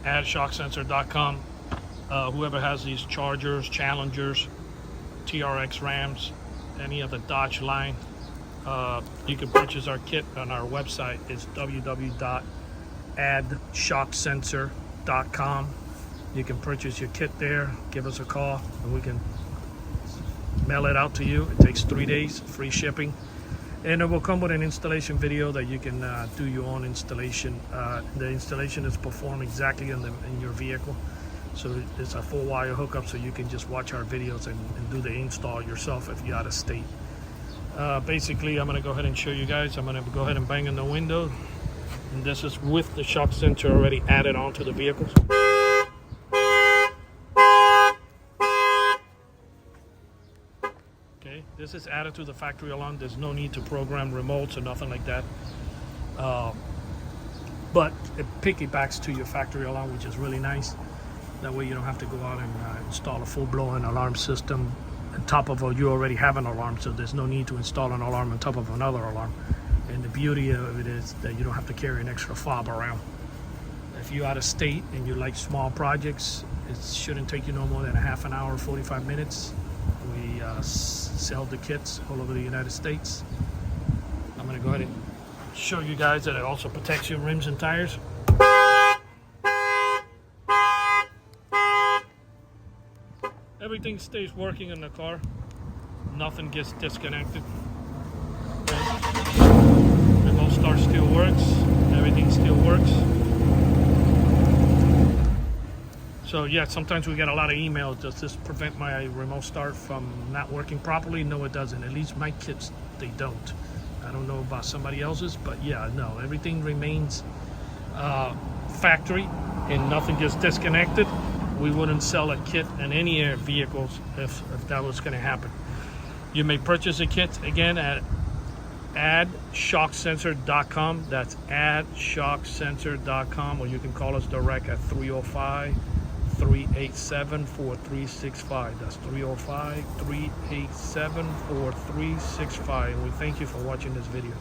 AddShockSensor.com. Whoever has these Chargers, Challengers, TRX Rams, any of the Dodge line, you can purchase our kit on our website. It's www.AddShockSensor.com. You can purchase your kit there, give us a call, and we can mail it out to you. It takes 3 days, free shipping. And it will come with an installation video that you can do your own installation. The installation is performed exactly in your vehicle. So it's a full wire hookup, so you can just watch our videos and do the install yourself if you're out of state. Basically, I'm gonna go ahead and show you guys. I'm gonna go ahead and bang on the window. And this is with the shock sensor already added onto the vehicle. Okay, this is added to the factory alarm. There's no need to program remotes or nothing like that. But it piggybacks to your factory alarm, which is really nice. That way you don't have to go out and install a full-blown alarm system on top of you already have an alarm, so there's no need to install an alarm on top of another alarm. And the beauty of it is that you don't have to carry an extra fob around. If you're out of state and you like small projects, it shouldn't take you no more than a half an hour, 45 minutes. We sell the kits all over the United States. I'm going to go ahead and show you guys that it also protects your rims and tires. Everything stays working in the car. Nothing gets disconnected. Remote start still works. Everything still works. So yeah, sometimes we get a lot of emails. Does this prevent my remote start from not working properly? No, it doesn't. At least my kits, they don't. I don't know about somebody else's, but yeah, no. Everything remains factory and nothing gets disconnected. We wouldn't sell a kit in any air vehicles if that was going to happen. You may purchase a kit again at AddShockSensor.com. That's AddShockSensor.com, or you can call us direct at 305-387-4365. That's 305-387-4365. And we thank you for watching this video.